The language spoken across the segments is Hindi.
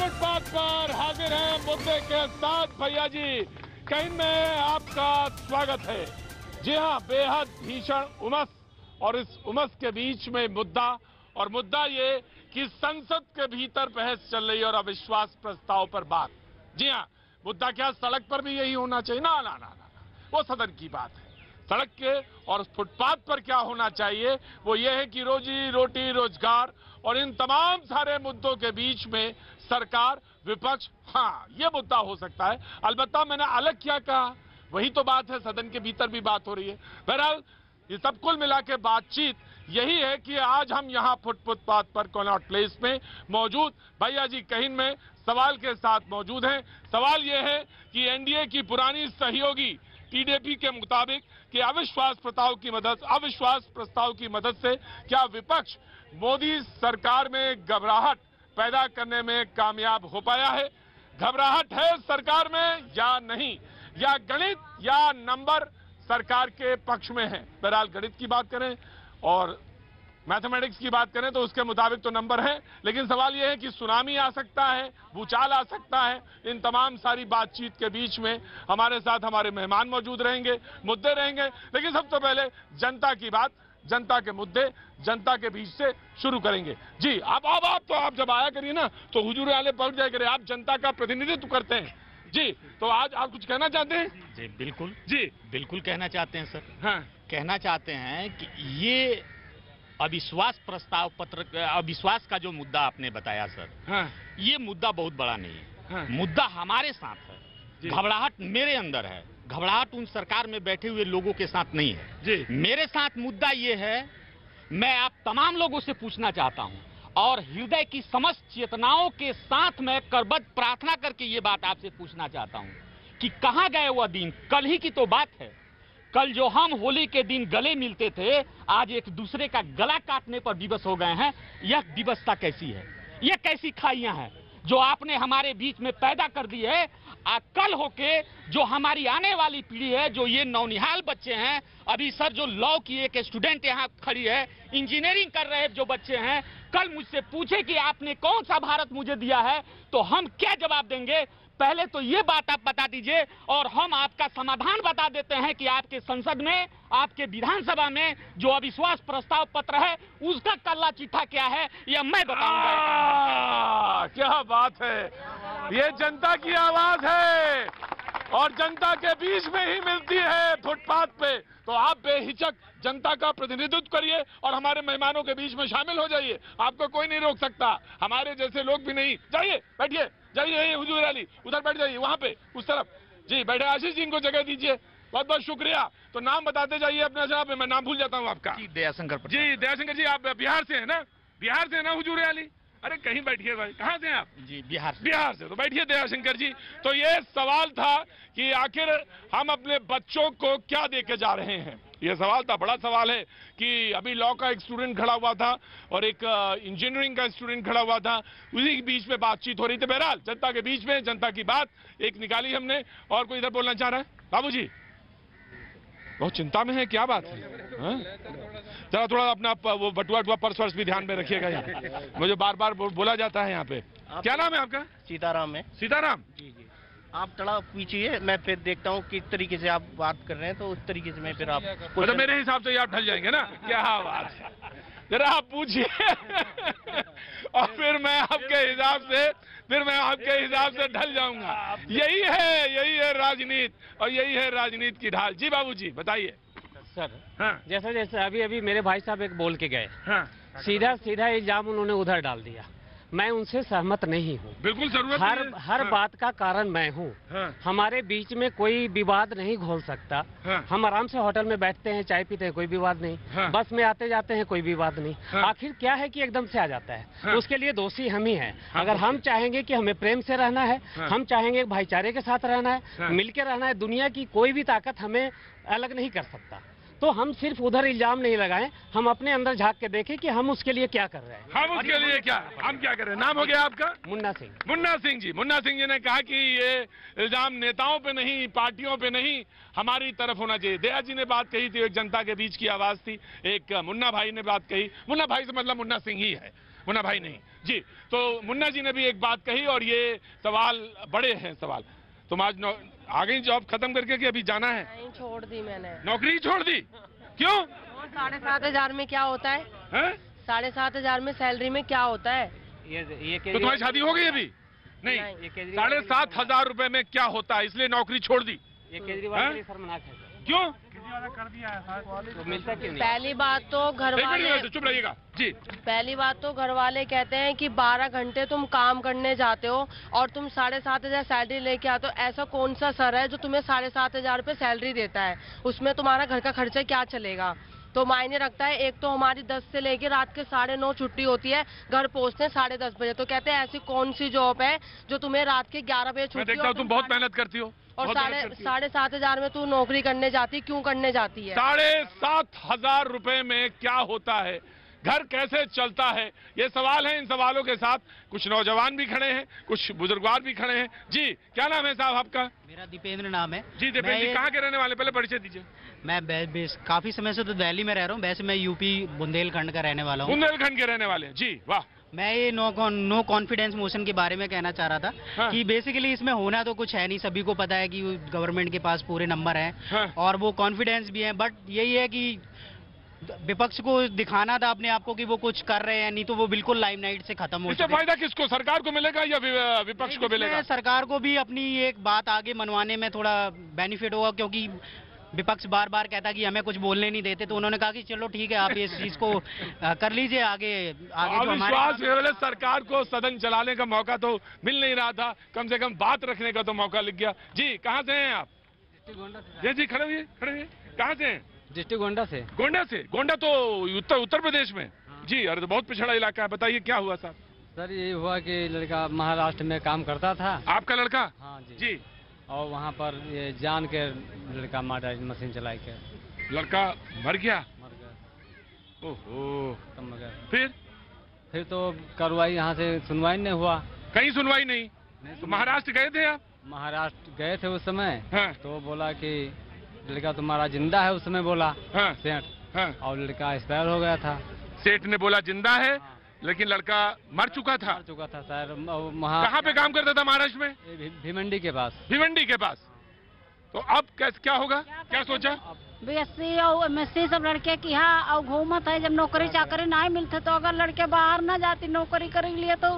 फुटपाथ पर हाजिर हैं मुद्दे के साथ। भैया जी, कहीं में आपका स्वागत है। जी हाँ, बेहद भीषण उमस और इस उमस के बीच में मुद्दा ये कि संसद के भीतर बहस चल रही है और अविश्वास प्रस्ताव पर बात। जी हाँ, मुद्दा क्या सड़क पर भी यही होना चाहिए? ना ना ना ना, वो सदन की बात है। सड़क के और फुटपाथ पर क्या होना चाहिए वो ये है कि रोजी रोटी, रोजगार और इन तमाम सारे मुद्दों के बीच में सरकार, विपक्ष, हाँ ये मुद्दा हो सकता है। अलबत्ता मैंने अलग क्या कहा, वही तो बात है, सदन के भीतर भी बात हो रही है। बहरहाल ये सब कुल मिला के बातचीत यही है कि आज हम यहाँ फुटपाथ पर कनॉट प्लेस में मौजूद भैया जी कहीं में सवाल के साथ मौजूद हैं। सवाल ये है कि एनडीए की पुरानी सहयोगी टीडीपी के मुताबिक कि अविश्वास प्रस्ताव की मदद से क्या विपक्ष मोदी सरकार में घबराहट पैदा करने में कामयाब हो पाया है? घबराहट है सरकार में या नहीं, या गणित या नंबर सरकार के पक्ष में है? बहरहाल गणित की बात करें और मैथमेटिक्स की बात करें तो उसके मुताबिक तो नंबर है, लेकिन सवाल यह है कि सुनामी आ सकता है, भूचाल आ सकता है। इन तमाम सारी बातचीत के बीच में हमारे साथ हमारे मेहमान मौजूद रहेंगे, मुद्दे रहेंगे, लेकिन सबसे पहले जनता की बात, जनता के मुद्दे, जनता के बीच से शुरू करेंगे। जी आप जब आया करिए ना तो हुजूर आले पहुंच जाया करिए। आप जनता का प्रतिनिधित्व करते हैं जी, तो आज आप कुछ कहना चाहते हैं? जी बिल्कुल, जी बिल्कुल कहना चाहते हैं सर। हाँ, कहना चाहते हैं कि ये अविश्वास प्रस्ताव पत्र, अविश्वास का जो मुद्दा आपने बताया सर, हाँ, ये मुद्दा बहुत बड़ा नहीं है। हाँ, मुद्दा हमारे साथ है। घबराहट मेरे अंदर है, घबराहट उन सरकार में बैठे हुए लोगों के साथ नहीं है जी। मेरे साथ मुद्दा ये है, मैं आप तमाम लोगों से पूछना चाहता हूं और हृदय की समस्त चेतनाओं के साथ मैं करबद्ध प्रार्थना करके ये बात आपसे पूछना चाहता हूं कि कहां गए वह दिन? कल ही की तो बात है। कल जो हम होली के दिन गले मिलते थे, आज एक दूसरे का गला काटने पर विवश हो गए हैं। यह विवशता कैसी है? यह कैसी खाइयां हैं जो आपने हमारे बीच में पैदा कर दी है? कल होके जो हमारी आने वाली पीढ़ी है, जो ये नौनिहाल बच्चे हैं, अभी सर जो लॉ की एक स्टूडेंट यहाँ खड़ी है, इंजीनियरिंग कर रहे जो बच्चे हैं, कल मुझसे पूछे कि आपने कौन सा भारत मुझे दिया है, तो हम क्या जवाब देंगे? पहले तो ये बात आप बता दीजिए और हम आपका समाधान बता देते हैं कि आपके संसद में, आपके विधानसभा में जो अविश्वास प्रस्ताव पत्र है उसका कल्ला चिट्ठा क्या है, यह मैं बताऊंगा। क्या बात है, ये जनता की आवाज है और जनता के बीच में ही मिलती है फुटपाथ पे। तो आप बेहिचक जनता का प्रतिनिधित्व करिए और हमारे मेहमानों के बीच में शामिल हो जाइए। आपको कोई नहीं रोक सकता, हमारे जैसे लोग भी नहीं। जाइए, बैठिए, जाइए हुजूर अली, उधर बैठ जाइए, वहां पे उस तरफ। जी बैठे। आशीष जी इनको जगह दीजिए। बहुत बहुत शुक्रिया। तो नाम बताते जाइए अपने साहब, मैं नाम भूल जाता हूँ आपका। जी दयाशंकर। जी दयाशंकर जी, आप बिहार से है ना? बिहार से है ना हुजूर अली? अरे कहीं बैठिए भाई, कहाँ से हैं आप? जी बिहार से। बिहार से। तो बैठिए दयाशंकर जी। तो ये सवाल था कि आखिर हम अपने बच्चों को क्या दे के जा रहे हैं, ये सवाल था। बड़ा सवाल है कि अभी लॉ का एक स्टूडेंट खड़ा हुआ था और एक इंजीनियरिंग का स्टूडेंट खड़ा हुआ था, उसी के बीच में बातचीत हो रही थी। बहरहाल जनता के बीच में जनता की बात एक निकाली हमने। और कोई इधर बोलना चाह रहा है? बाबूजी बहुत चिंता में है, क्या बात है? जरा थोड़ा अपना वो बटुआ पर्स भी ध्यान में रखिएगा। यहाँ मुझे बार बार बोला जाता है यहाँ पे। क्या नाम है आपका? सीताराम है। सीताराम जी जी, आप थोड़ा पीछे, मैं फिर देखता हूँ किस तरीके से आप बात कर रहे हैं, तो उस तरीके से मैं फिर आप मतलब मेरे हिसाब से आप ढल जाएंगे ना? क्या बात है, जरा आप पूछिए और फिर मैं आपके हिसाब से ढल जाऊंगा। यही है राजनीति और यही है राजनीति की ढाल। जी बाबूजी बताइए। सर हाँ, जैसे जैसे अभी मेरे भाई साहब एक बोल के गए, हाँ, सीधा इल्जाम उन्होंने उधर डाल दिया। मैं उनसे सहमत नहीं हूँ। बिल्कुल जरूरत हर नहीं है। हर हाँ, बात का कारण मैं हूँ। हाँ, हमारे बीच में कोई विवाद नहीं घोल सकता। हाँ, हम आराम से होटल में बैठते हैं, चाय पीते हैं, कोई विवाद नहीं। हाँ, बस में आते जाते हैं, कोई विवाद नहीं। हाँ, आखिर क्या है कि एकदम से आ जाता है। हाँ, उसके लिए दोषी हम ही हैं। हाँ, अगर हम चाहेंगे कि हमें प्रेम से रहना है, हाँ, हम चाहेंगे भाईचारे के साथ रहना है, हाँ, मिलकर रहना है, दुनिया की कोई भी ताकत हमें अलग नहीं कर सकता। तो हम सिर्फ उधर इल्जाम नहीं लगाएं, हम अपने अंदर झांक के देखें कि हम उसके लिए क्या कर रहे हैं। हम उसके लिए क्या कर रहे हैं? नाम हो गया आपका? मुन्ना सिंह। मुन्ना सिंह जी। मुन्ना सिंह जी ने कहा कि ये इल्जाम नेताओं पे नहीं, पार्टियों पे नहीं, हमारी तरफ होना चाहिए। दया जी ने बात कही थी, एक जनता के बीच की आवाज थी। एक मुन्ना भाई ने बात कही। मुन्ना भाई से मतलब मुन्ना सिंह ही है। मुन्ना भाई नहीं जी। तो मुन्ना जी ने भी एक बात कही और ये सवाल बड़े हैं सवाल। तुम आज आ गई जॉब खत्म करके कि अभी जाना है? नहीं, छोड़ दी मैंने। नौकरी छोड़ दी? क्यों? 7,500 में क्या होता है? 7,500 में सैलरी में क्या होता है? ये तो तुम्हारी शादी हो गई अभी? नहीं, नहीं। 7,500 रुपए में क्या होता है, इसलिए नौकरी छोड़ दी? ये केजरीवाल के लिए शर्मनाक है। क्यों? तो मिलता क्यों नहीं? पहली बात तो घर वाले, चुप रहिएगा जी। पहली बात तो घर वाले कहते हैं कि 12 घंटे तुम काम करने जाते हो और तुम 7,500 सैलरी लेके आते हो। ऐसा कौन सा सर है जो तुम्हें 7,500 रुपए सैलरी देता है? उसमें तुम्हारा घर का खर्चा क्या चलेगा? तो मायने रखता है। एक तो हमारी 10 से लेके रात के 9:30 छुट्टी होती है, घर पहुंचते हैं 10:30 बजे। तो कहते हैं ऐसी कौन सी जॉब है जो तुम्हें रात के 11 बजे मैं छुट्टी देखता हूँ तुम बहुत मेहनत करती हो और 7,500 में तू नौकरी करने जाती, क्यों करने जाती है? 7,500 रुपए में क्या होता है, घर कैसे चलता है, ये सवाल है। इन सवालों के साथ कुछ नौजवान भी खड़े हैं, कुछ बुजुर्गवार भी खड़े हैं। जी क्या नाम है साहब आपका? मेरा दीपेंद्र नाम है। जी दीपेंद्र जी, कहाँ के रहने वाले, पहले परिचय दीजिए। मैं काफी समय से तो दिल्ली में रह रहा हूँ, वैसे मैं यूपी बुंदेलखंड का रहने वाला हूँ। बुंदेलखंड के रहने वाले, जी वाह। मैं ये नो कॉन्फिडेंस मोशन के बारे में कहना चाह रहा था। हाँ। कि बेसिकली इसमें होना तो कुछ है नहीं, सभी को पता है कि गवर्नमेंट के पास पूरे नंबर हैं। हाँ। और वो कॉन्फिडेंस भी है, बट यही है कि विपक्ष को दिखाना था अपने आप को कि वो कुछ कर रहे हैं, नहीं तो वो बिल्कुल लाइमलाइट से खत्म हो इससे चुके हैं। फायदा किसको, सरकार को मिलेगा या विपक्ष को मिलेगा? सरकार को भी अपनी एक बात आगे मनवाने में थोड़ा बेनिफिट होगा, क्योंकि विपक्ष बार बार कहता कि हमें कुछ बोलने नहीं देते। तो उन्होंने कहा कि चलो ठीक है, आप इस चीज को कर लीजिए आगे जो विश्वास केवल सरकार को सदन चलाने का मौका तो मिल नहीं रहा था, कम से कम बात रखने का तो मौका लग गया। जी कहाँ से हैं आप? जी जी खड़े हुए कहाँ से हैं? डिस्ट्रिक्ट गोंडा से। गोंडा से? गोंडा तो उत्तर प्रदेश में। जी अरे तो बहुत पिछड़ा इलाका है, बताइए क्या हुआ साहब? सर ये हुआ कि लड़का महाराष्ट्र में काम करता था। आपका लड़का? हाँ जी। जी। और वहाँ पर ये जान के लड़का मारा, मशीन चलाई के लड़का मर गया? मर गया। ओहो। खत्म हो गया। फिर तो कार्रवाई यहाँ से सुनवाई नहीं हुआ। कहीं सुनवाई नहीं? तो महाराष्ट्र गए थे आप? महाराष्ट्र गए थे उस समय। हाँ। तो बोला कि लड़का तुम्हारा जिंदा है, उस समय बोला। हाँ। सेठ। हाँ। और लड़का एक्सपायर हो गया था। सेठ ने बोला जिंदा है, लेकिन लड़का मर चुका था। मर चुका था सर। वहाँ कहाँ पे काम करता था महाराष्ट्र में? भिवंडी के पास। भिवंडी के पास। तो अब कैसे क्या होगा, क्या सोचा? BSc और MSc सब लड़के की हाँ और घूमत है। जब नौकरी चाकरी नहीं मिलते तो अगर लड़के बाहर न जाती नौकरी करे लिए तो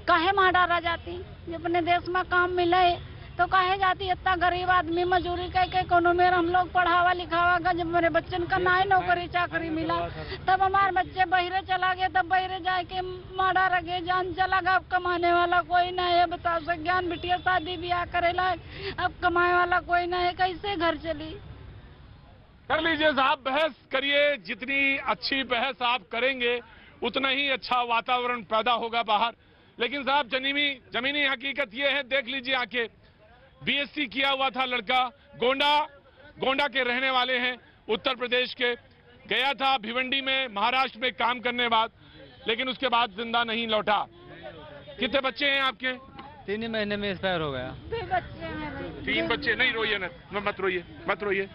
काहे मार डाला जाती। जब अपने देश में काम मिले तो काहे जाती। इतना गरीब आदमी मजदूरी के कोनो में हम लोग पढ़ावा लिखावा का, जब मेरे बच्चन का ना ही नौकरी चाकरी मिला तब हमारे बच्चे बहरे चला गए। तब बहरे जाके मारा रगे जान चला गया। अब कमाने वाला कोई नहीं है, बताओ से ज्ञान बिटिया शादी ब्याह करेला, अब कमाने वाला कोई नहीं है, कैसे घर चली? कर लीजिए साहब, बहस करिए। जितनी अच्छी बहस आप करेंगे उतना ही अच्छा वातावरण पैदा होगा बाहर। लेकिन साहब जमीनी हकीकत ये है, देख लीजिए आके। BSc किया हुआ था लड़का, गोंडा के रहने वाले हैं, उत्तर प्रदेश के। गया था भिवंडी में महाराष्ट्र में काम करने बाद, लेकिन उसके बाद जिंदा नहीं लौटा। कितने बच्चे हैं आपके? 3 ही महीने में एक्सपायर हो गया। 3 बच्चे? नहीं रोइए ना, मत रोइए।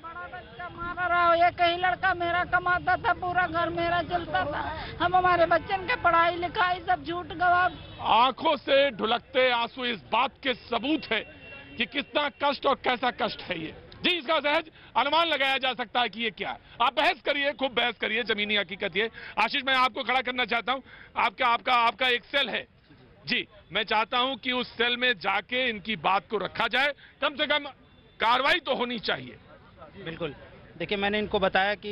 बड़ा बच्चा मारा रहा। ये कहीं लड़का मेरा कमाता था, पूरा घर मेरा चलता था। हम हमारे बच्चन के पढ़ाई लिखाई सब झूठ गवाह। आंखों से ढुलकते आंसू इस बात के सबूत है कि कितना कष्ट और कैसा कष्ट है ये। जी इसका सहज अनुमान लगाया जा सकता है कि ये क्या है। आप बहस करिए, खूब बहस करिए, जमीनी हकीकत ये। आशीष मैं आपको खड़ा करना चाहता हूं। आपका एक सेल है जी, मैं चाहता हूं कि उस सेल में जाके इनकी बात को रखा जाए, कम से कम कार्रवाई तो होनी चाहिए। बिल्कुल। देखिए मैंने इनको बताया कि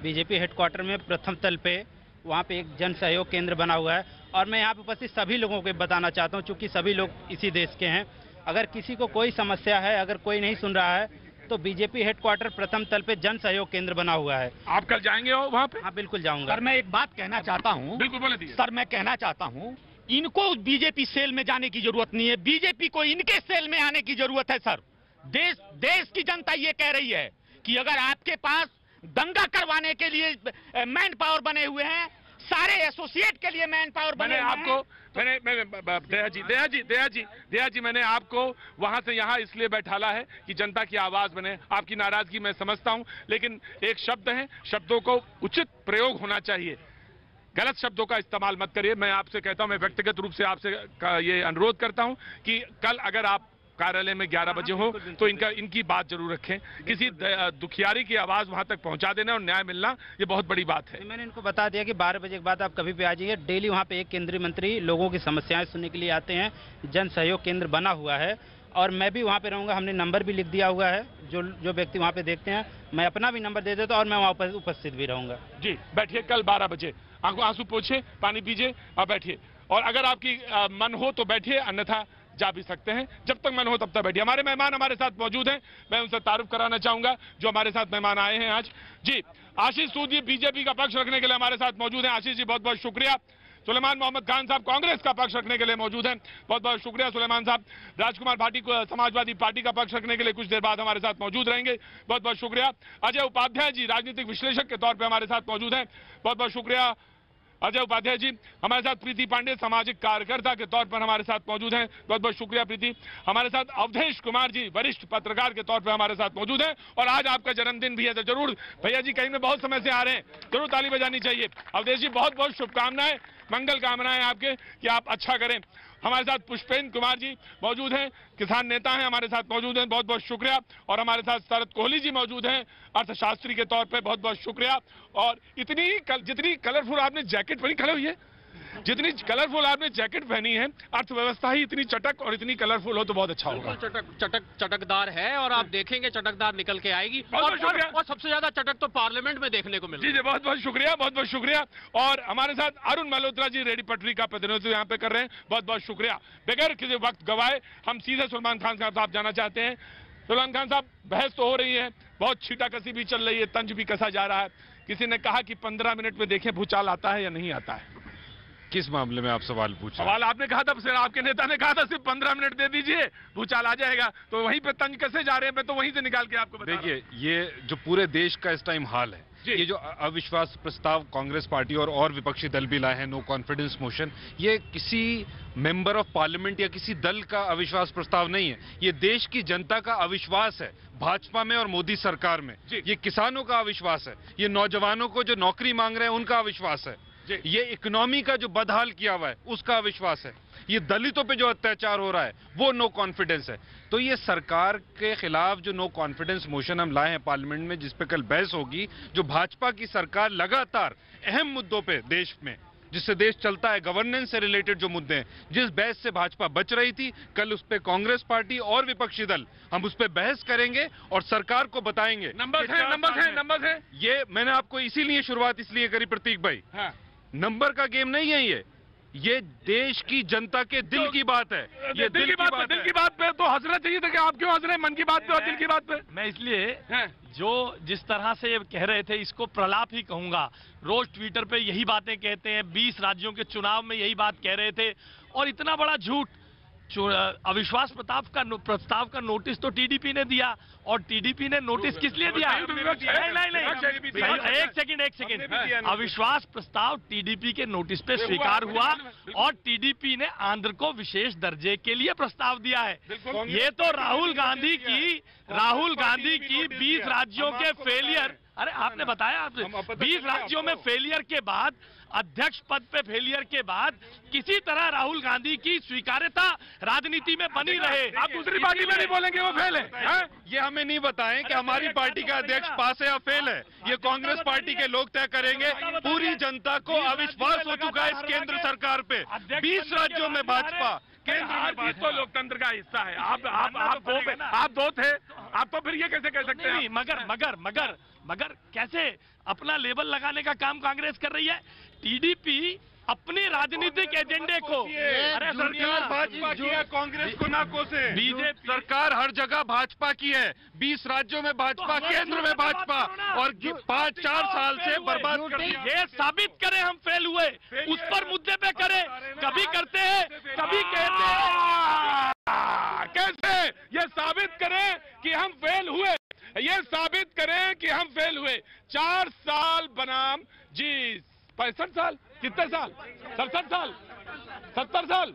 बीजेपी हेडक्वार्टर में प्रथम तल पे वहाँ पे एक जन सहयोग केंद्र बना हुआ है और मैं यहाँ पे उपस्थित सभी लोगों को बताना चाहता हूँ, चूंकि सभी लोग इसी देश के हैं। अगर किसी को कोई समस्या है, अगर कोई नहीं सुन रहा है तो बीजेपी हेडक्वार्टर प्रथम तल पे जन सहयोग केंद्र बना हुआ है। आप कल जाएंगे वहाँ पे? हाँ बिल्कुल जाऊंगा। सर मैं एक बात कहना चाहता हूँ। बिल्कुल बोले दीजिए। सर मैं कहना चाहता हूँ, इनको बीजेपी सेल में जाने की जरूरत नहीं है, बीजेपी को इनके सेल में आने की जरूरत है। सर देश की जनता ये कह रही है कि अगर आपके पास दंगा करवाने के लिए मैन पावर बने हुए हैं, सारे एसोसिएट के लिए मैन पावर बने हुए हैं। दया जी मैंने आपको वहां से यहां इसलिए बैठाला है कि जनता की आवाज बने। आपकी नाराजगी मैं समझता हूं, लेकिन एक शब्द है, शब्दों को उचित प्रयोग होना चाहिए। गलत शब्दों का इस्तेमाल मत करिए। मैं आपसे कहता हूं, मैं व्यक्तिगत रूप से आपसे ये अनुरोध करता हूं कि कल अगर आप कार्यालय में 11 बजे हो तो इनकी बात जरूर रखें। किसी दुखियारी की आवाज वहां तक पहुंचा देना और न्याय मिलना ये बहुत बड़ी बात है। मैंने इनको बता दिया कि 12 बजे के बाद आप कभी भी आ जाइए। डेली वहाँ पे एक केंद्रीय मंत्री लोगों की समस्याएं सुनने के लिए आते हैं। जन सहयोग केंद्र बना हुआ है और मैं भी वहाँ पे रहूंगा। हमने नंबर भी लिख दिया हुआ है। जो व्यक्ति वहाँ पे देखते हैं, मैं अपना भी नंबर दे देता हूँ और मैं वहाँ पर उपस्थित भी रहूंगा। जी बैठिए, कल 12 बजे आंसू पोछिए, पानी पीजिए और बैठिए। और अगर आपकी मन हो तो बैठिए, अन्यथा जा भी सकते हैं। जब तक मन हो तब तक बैठिए। हमारे मेहमान हमारे साथ मौजूद हैं, मैं उनसे तारुफ कराना चाहूंगा जो हमारे साथ मेहमान आए हैं आज। जी आशीष सूद जी बीजेपी का पक्ष रखने के लिए हमारे साथ मौजूद हैं। आशीष जी बहुत बहुत शुक्रिया। सुलेमान मोहम्मद खान साहब कांग्रेस का पक्ष रखने के लिए मौजूद हैं, बहुत बहुत शुक्रिया सुलेमान साहब। राजकुमार भाटी को समाजवादी पार्टी का पक्ष रखने के लिए कुछ देर बाद हमारे साथ मौजूद रहेंगे, बहुत बहुत शुक्रिया। अजय उपाध्याय जी राजनीतिक विश्लेषक के तौर पर हमारे साथ मौजूद हैं, बहुत बहुत शुक्रिया अजय उपाध्याय जी। हमारे साथ प्रीति पांडे सामाजिक कार्यकर्ता के तौर पर हमारे साथ मौजूद हैं, बहुत बहुत शुक्रिया प्रीति। हमारे साथ अवधेश कुमार जी वरिष्ठ पत्रकार के तौर पर हमारे साथ मौजूद हैं। और आज आपका जन्मदिन भी है तो जरूर भैया जी कहीं में बहुत समय से आ रहे हैं, जरूर ताली बजानी चाहिए। अवधेश जी बहुत बहुत शुभकामनाएं, मंगल कामनाएं आपके कि आप अच्छा करें। हमारे साथ पुष्पेंद्र कुमार जी मौजूद हैं, किसान नेता हैं, हमारे साथ मौजूद हैं, बहुत बहुत शुक्रिया। और हमारे साथ शरद कोहली जी मौजूद हैं, अर्थशास्त्री के तौर पे, बहुत बहुत शुक्रिया। और जितनी कलरफुल आपने जैकेट पहनी, खड़े हुई है, जितनी कलरफुल आपने जैकेट पहनी है, अर्थव्यवस्था ही इतनी चटक और इतनी कलरफुल हो तो बहुत अच्छा होगा। चटकदार है और आप देखेंगे चटकदार निकल के आएगी। और सबसे ज्यादा चटक तो पार्लियामेंट में देखने को मिलेगी। जी जी बहुत बहुत शुक्रिया, बहुत बहुत शुक्रिया। और हमारे साथ अरुण मल्होत्रा जी रेडी पटरी का प्रतिनिधित्व यहाँ पे कर रहे हैं, बहुत बहुत शुक्रिया। बगैर किसी वक्त गवाए हम सीधे सुलेमान खान साहब जाना चाहते हैं। सुलेमान खान साहब बहस तो हो रही है, बहुत छीटाकसी भी चल रही है, तंज भी कसा जा रहा है। किसी ने कहा कि 15 मिनट में देखें भूचाल आता है या नहीं आता है। किस मामले में आप सवाल पूछ रहे हैं? सवाल आपने कहा था, फिर आपके नेता ने कहा था सिर्फ 15 मिनट दे दीजिए भूचाल आ जाएगा, तो वहीं पे तंज कैसे जा रहे हैं, मैं तो वहीं से निकाल के आपको बता। देखिए ये जो पूरे देश का इस टाइम हाल है, ये जो अविश्वास प्रस्ताव कांग्रेस पार्टी और विपक्षी दल भी लाए हैं, नो कॉन्फिडेंस मोशन, ये किसी मेंबर ऑफ पार्लियामेंट या किसी दल का अविश्वास प्रस्ताव नहीं है। ये देश की जनता का अविश्वास है भाजपा में और मोदी सरकार में। ये किसानों का अविश्वास है, ये नौजवानों को जो नौकरी मांग रहे हैं उनका अविश्वास है, ये इकोनॉमी का जो बदहाल किया हुआ है उसका अविश्वास है, ये दलितों पे जो अत्याचार हो रहा है वो नो कॉन्फिडेंस है। तो ये सरकार के खिलाफ जो नो कॉन्फिडेंस मोशन हम लाए हैं पार्लियामेंट में, जिस पे कल बहस होगी, जो भाजपा की सरकार लगातार अहम मुद्दों पे देश में जिससे देश चलता है, गवर्नेंस से रिलेटेड जो मुद्दे हैं, जिस बहस से भाजपा बच रही थी, कल उस पे कांग्रेस पार्टी और विपक्षी दल हम उस पे बहस करेंगे और सरकार को बताएंगे। नंबर है। ये मैंने आपको इसीलिए शुरुआत इसलिए करी प्रतीक भाई, नंबर का गेम नहीं है ये देश की जनता के दिल की बात है। ये दिल की बात पे तो हंसना चाहिए था कि आप क्यों हंस रहे हैं मन की बात पे और दिल की बात पे? मैं इसलिए जो जिस तरह से ये कह रहे थे इसको प्रलाप ही कहूंगा। रोज ट्विटर पे यही बातें कहते हैं, 20 राज्यों के चुनाव में यही बात कह रहे थे और इतना बड़ा झूठ। अविश्वास प्रस्ताव का नोटिस तो टीडीपी ने दिया और टीडीपी ने नोटिस किस लिए दिया? नहीं, एक सेकंड। अविश्वास प्रस्ताव टीडीपी के नोटिस पे स्वीकार हुआ और टीडीपी ने आंध्र को विशेष दर्जे के लिए प्रस्ताव दिया है। ये तो राहुल गांधी की 20 राज्यों के फेलियर, अरे आपने बताया 20 राज्यों में फेलियर के बाद, अध्यक्ष पद पे फेलियर के बाद किसी तरह राहुल गांधी की स्वीकार्यता राजनीति में बनी रहे। आप दूसरी पार्टी में नहीं बोलेंगे वो फेल है? ये हमें नहीं बताएं कि हमारी पार्टी का अध्यक्ष पास है या फेल है, ये कांग्रेस पार्टी के लोग तय करेंगे। पूरी जनता को अविश्वास हो चुका है इस केंद्र सरकार पे। 20 राज्यों में भाजपा, केंद्र में तो लोकतंत्र का हिस्सा है। आप दो थे, आप तो फिर ये कैसे कह सकते हैं? मगर कैसे अपना लेबल लगाने का काम कांग्रेस कर रही है? टीडीपी अपने राजनीतिक एजेंडे को, अरे सरकार भाजपा की है, कांग्रेस को ना कोसे। बीजेपी सरकार हर जगह भाजपा की है, 20 राज्यों में भाजपा, केंद्र में भाजपा, और 5-4 साल से बर्बाद कर दिया। ये साबित करें हम फेल हुए, उस पर मुद्दे पे करें। कभी करते हैं, कभी कहते हैं। कैसे ये साबित करें कि हम फेल हुए? ये साबित करें कि हम फेल हुए। 4 साल बनाम जी 65 साल, कितने साल? 67 साल, 70 साल,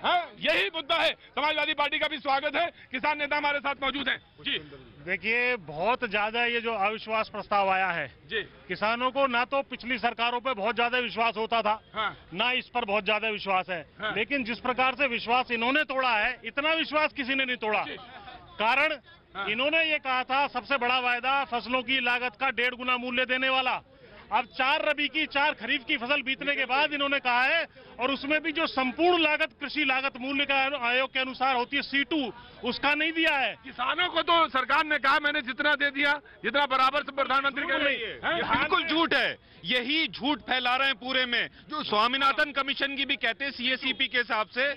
यही मुद्दा है। समाजवादी पार्टी का भी स्वागत है, किसान नेता हमारे साथ मौजूद हैं। जी देखिए, बहुत ज्यादा ये जो अविश्वास प्रस्ताव आया है जी, किसानों को ना तो पिछली सरकारों पे बहुत ज्यादा विश्वास होता था, ना इस पर बहुत ज्यादा विश्वास है, लेकिन जिस प्रकार से विश्वास इन्होंने तोड़ा है, इतना विश्वास किसी ने नहीं तोड़ा। कारण इन्होंने ये कहा था सबसे बड़ा वायदा फसलों की लागत का 1.5 गुना मूल्य देने वाला। अब 4 रबी की 4 खरीफ की फसल बीतने के बाद इन्होंने कहा है, और उसमें भी जो संपूर्ण लागत कृषि लागत मूल्य का आयोग के अनुसार होती है C2, उसका नहीं दिया है। किसानों को तो सरकार ने कहा मैंने जितना दे दिया, जितना बराबर से प्रधानमंत्री कह रही है। ये बिल्कुल झूठ है, यही झूठ फैला रहे हैं पूरे में। जो स्वामीनाथन कमीशन की भी कहते हैं CACP के हिसाब से,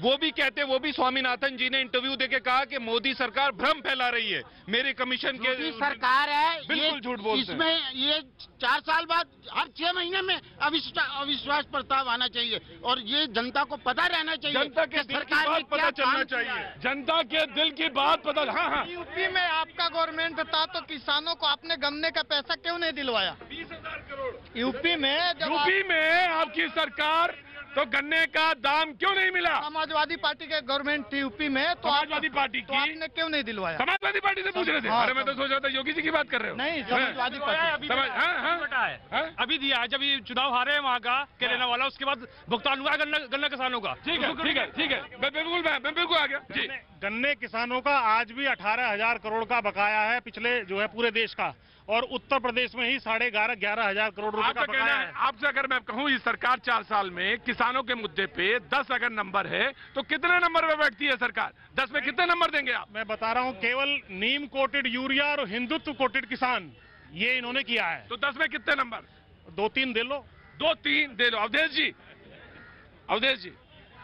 वो भी कहते हैं, वो भी स्वामीनाथन जी ने इंटरव्यू देके कहा कि मोदी सरकार भ्रम फैला रही है। मेरे कमीशन के सरकार है, बिल्कुल झूठ बोलते हैं। इसमें ये 4 साल बाद हर 6 महीने में अविश्वास प्रस्ताव आना चाहिए, और ये जनता को पता रहना चाहिए, जनता के दिल की बात पता चलना चाहिए, जनता के दिल की बात पता। हाँ, यूपी में आपका गवर्नमेंट था तो किसानों को आपने गन्ने का पैसा क्यों नहीं दिलवाया? 20,000 करोड़ यूपी में आपकी सरकार तो गन्ने का दाम क्यों नहीं मिला? समाजवादी पार्टी के गवर्नमेंट थी यूपी में, तो समाजवादी पार्टी की आपने क्यों नहीं दिलवाया? समाजवादी पार्टी से पूछ रहे थे। अरे मैं तो सोच रहा था योगी जी की बात कर रहे हो। नहीं, समाजवादी पार्टी अभी दिया है, जब ये चुनाव हारे हैं वहाँ का के लेने वाला, उसके बाद भुगतान हुआ गन्ना किसानों का। ठीक है, मैं बिल्कुल आ गया जी। गन्ने किसानों का आज भी 18,000 करोड़ का बकाया है, पिछले जो है पूरे देश का, और उत्तर प्रदेश में ही 11,500 करोड़ रुपए का बकाया है। आपसे अगर मैं कहूँ इस सरकार 4 साल में किसानों के मुद्दे पे 10 अगर नंबर है तो कितने नंबर पे बैठती है सरकार? 10 में कितने नंबर देंगे आप? मैं बता रहा हूँ, केवल नीम कोटेड यूरिया और हिंदुत्व कोटेड किसान, ये इन्होंने किया है। तो 10 में कितने नंबर? 2-3 दे लो। 2-3 दे लो। अवधेश जी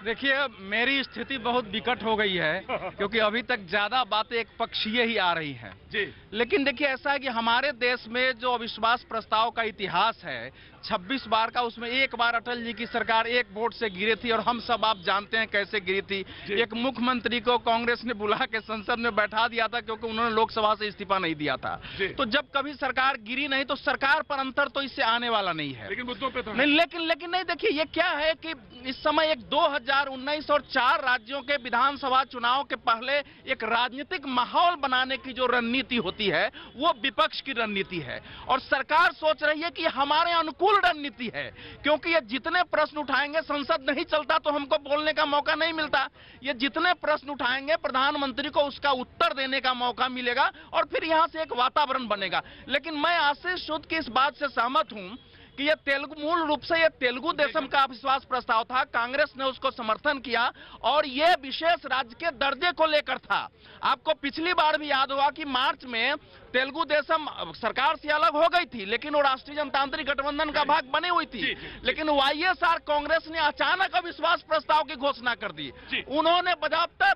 देखिए, मेरी स्थिति बहुत विकट हो गई है, क्योंकि अभी तक ज्यादा बातें एक पक्षीय ही आ रही हैं जी। लेकिन देखिए, ऐसा है कि हमारे देश में जो अविश्वास प्रस्ताव का इतिहास है 26 बार का, उसमें एक बार अटल जी की सरकार 1 वोट से गिरी थी, और हम सब आप जानते हैं कैसे गिरी थी। एक मुख्यमंत्री को कांग्रेस ने बुला के संसद में बैठा दिया था, क्योंकि उन्होंने लोकसभा से इस्तीफा नहीं दिया था। तो जब कभी सरकार गिरी नहीं, तो सरकार पर अंतर तो इससे आने वाला नहीं है। लेकिन मुद्दों पे तो नहीं, लेकिन नहीं, देखिए ये क्या है कि इस समय एक 2019 और 4 राज्यों के विधानसभा चुनाव के पहले एक राजनीतिक माहौल बनाने की जो रणनीति होती है, वो विपक्ष की रणनीति है, और सरकार सोच रही है कि हमारे अनुकूल रणनीति है, क्योंकि ये जितने प्रश्न उठाएंगे, संसद नहीं चलता तो हमको बोलने का मौका नहीं मिलता, ये जितने प्रश्न उठाएंगे प्रधानमंत्री को उसका उत्तर देने का मौका मिलेगा, और फिर यहां से एक वातावरण बनेगा। लेकिन मैं आशीष सूद की इस बात से सहमत हूं कि ये मूल रूप से ये तेलुगु देशम का अविश्वास प्रस्ताव था, कांग्रेस ने उसको समर्थन किया, और ये विशेष राज्य के दर्जे को लेकर था। आपको पिछली बार भी याद होगा कि मार्च में तेलुगु देशम सरकार से अलग हो गई थी, लेकिन वो राष्ट्रीय जनतांत्रिक गठबंधन का भाग बनी हुई थी। लेकिन YSR कांग्रेस ने अचानक अविश्वास प्रस्ताव की घोषणा कर दी। उन्होंने बजाबता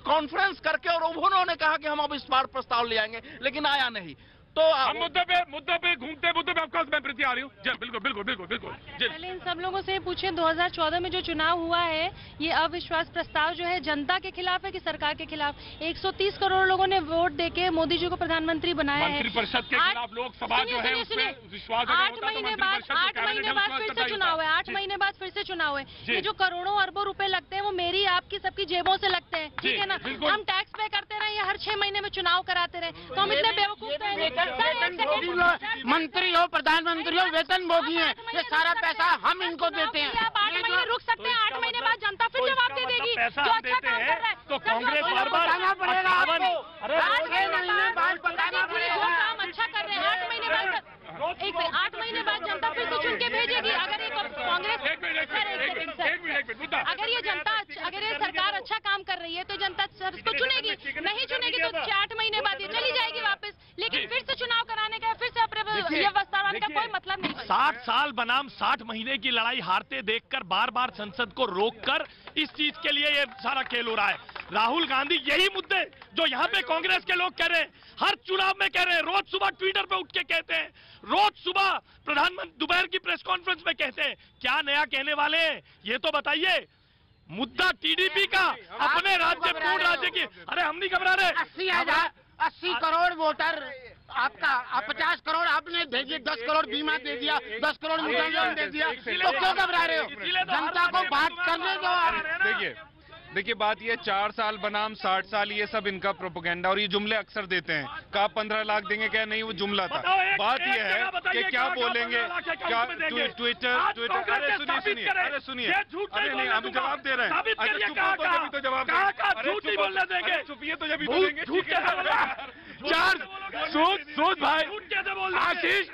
कॉन्फ्रेंस करके और उन्होंने कहा कि हम अविश्वास प्रस्ताव ले आएंगे, लेकिन आया नहीं। तो हम मुद्दे पे घूमते मुद्दे पे आपका मैं प्रति आ रही हूँ। बिल्कुल। पहले इन सब लोगों से पूछे 2014 में जो चुनाव हुआ है, ये अविश्वास प्रस्ताव जो है जनता के खिलाफ है कि सरकार के खिलाफ? 130 करोड़ लोगों ने वोट देके मोदी जी को प्रधानमंत्री बनाया है। मंत्रिपरिषद के खिलाफ लोकसभा जो है उसमें विश्वास 8 महीने बाद फिर से चुनाव है। 8 महीने बाद फिर से चुनाव है। ये जो करोड़ों अरबों रुपए लगते हैं, वो मेरी आपकी सबकी जेबों से लगते हैं, ठीक है ना? हम टैक्स पे करते रहे, हर 6 महीने में चुनाव कराते रहे, तो हम इतने बेवकूफ मंत्री हो, प्रधानमंत्री हो, वेतन भोगी है, ये सारा पैसा हम इनको देते हैं। आप 8 महीने रुक सकते हैं, 8 महीने बाद जनता फिर जवाब दे देगी। पैसा हम देते हैं तो कांग्रेस बताना पड़ेगा आपको। 8 महीने बाद बताना पड़ेगा। काम अच्छा कर रहे हैं, 8 महीने बाद 8 महीने बाद जनता फिर से चुन के भेजेगी। अगर ये कांग्रेस अगर ये सरकार अच्छा काम कर रही है तो जनता इसको चुनेगी, नहीं चुनेगी तो 8 महीने बाद ये चली जाएगी वापस। लेकिन फिर से चुनाव कराने का, फिर से व्यवस्था का कोई मतलब नहीं। 60 साल बनाम 60 महीने की लड़ाई हारते देखकर बार बार संसद को रोककर इस चीज के लिए ये सारा खेल हो रहा है। राहुल गांधी यही मुद्दे जो यहाँ पे कांग्रेस के लोग कह रहे हैं, हर चुनाव में कह रहे हैं, रोज सुबह ट्विटर पे उठ के कहते हैं, रोज सुबह प्रधानमंत्री दोपहर की प्रेस कॉन्फ्रेंस में कहते हैं। क्या नया कहने वाले हैं ये तो बताइए। मुद्दा TDP का, अपने राज्य पूर्ण राज्य की। अरे हम नहीं घबरा रहे। 80 करोड़ वोटर आपका 50 करोड़ आपने भेजिए, 10 करोड़ बीमा दे दिया, 10 करोड़ मुद्रा लोन दे दिया, तो क्यों घबरा रहे हो? जनता को बात करने दो आप। देखिए बात ये 4 साल बनाम 60 साल, ये सब इनका प्रोपेगेंडा, और ये जुमले अक्सर देते हैं। कहा 15 लाख देंगे, क्या नहीं, वो जुमला था। बात ये है कि क्या बोलेंगे, क्या ट्विटर, अरे सुनिए, अरे नहीं, हम जवाब दे रहे हैं। अच्छा चुप तो जवाब देंगे, चुपिए तो जब बोलेंगे। सूद भाई, आशीष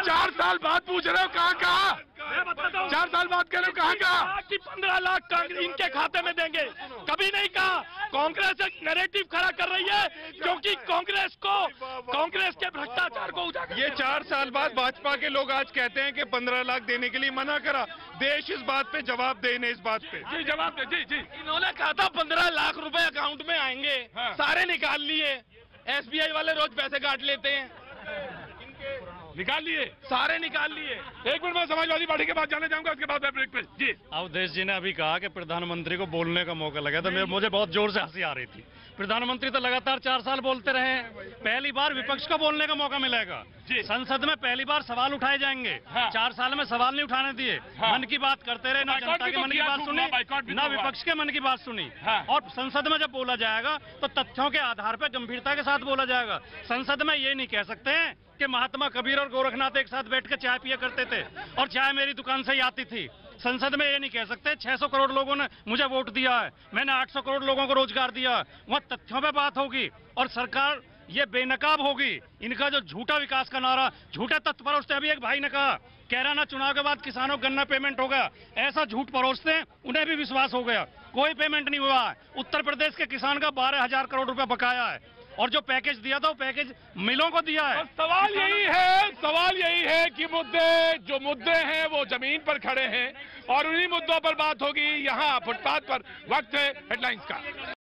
4 साल बाद पूछ रहे हो कहाँ 4 साल बाद कह रहे हो कहाँ कि 15 लाख इनके खाते में देंगे, कभी नहीं कहा। कांग्रेस एक नैरेटिव खड़ा कर रही है, क्योंकि कांग्रेस के भ्रष्टाचार को उजागर। ये 4 साल बाद भाजपा के लोग आज कहते हैं कि 15 लाख देने के लिए मना करा। देश इस बात पे जवाब दे, इस बात पे जी जवाब दे। जी इन्होंने कहा था 15 लाख रुपए अकाउंट में आएंगे, सारे निकाल लिए। SBI वाले रोज पैसे काट लेते हैं, निकाल लिए, सारे निकाल लिए। 1 मिनट में समाजवादी पार्टी के पास जाने जाऊंगा, उसके बाद ब्रेक पे। जी अवधेश जी ने अभी कहा कि प्रधानमंत्री को बोलने का मौका लगा, तो मुझे बहुत जोर से हंसी आ रही थी। प्रधानमंत्री तो लगातार 4 साल बोलते रहे, पहली बार विपक्ष को बोलने का मौका मिलेगा। संसद में पहली बार सवाल उठाए जाएंगे। 4 साल में सवाल नहीं उठाने दिए, मन की बात करते रहे, ना जनता के मन की बात सुनी, ना विपक्ष के मन की बात सुनी। और संसद में जब बोला जाएगा तो तथ्यों के आधार पर गंभीरता के साथ बोला जाएगा। संसद में ये नहीं कह सकते हैं कि महात्मा कबीर और गोरखनाथ एक साथ बैठ कर चाय पिया करते थे और चाय मेरी दुकान से ही आती थी। संसद में ये नहीं कह सकते 600 करोड़ लोगों ने मुझे वोट दिया है, मैंने 800 करोड़ लोगों को रोजगार दिया। वह तथ्यों पे बात होगी और सरकार ये बेनकाब होगी। इनका जो झूठा विकास का नारा, झूठे तथ्य परोसते। अभी एक भाई ने कहा कैराना चुनाव के बाद किसानों को गन्ना पेमेंट होगा, ऐसा झूठ परोसते हैं, उन्हें भी विश्वास हो गया। कोई पेमेंट नहीं हुआ है। उत्तर प्रदेश के किसान का 12,000 करोड़ रुपया बकाया है, और जो पैकेज दिया था वो पैकेज मिलों को दिया है। सवाल यही है कि जो मुद्दे हैं वो जमीन पर खड़े हैं और उन्हीं मुद्दों पर बात होगी यहाँ फुटपाथ पर। वक्त है हेडलाइंस का।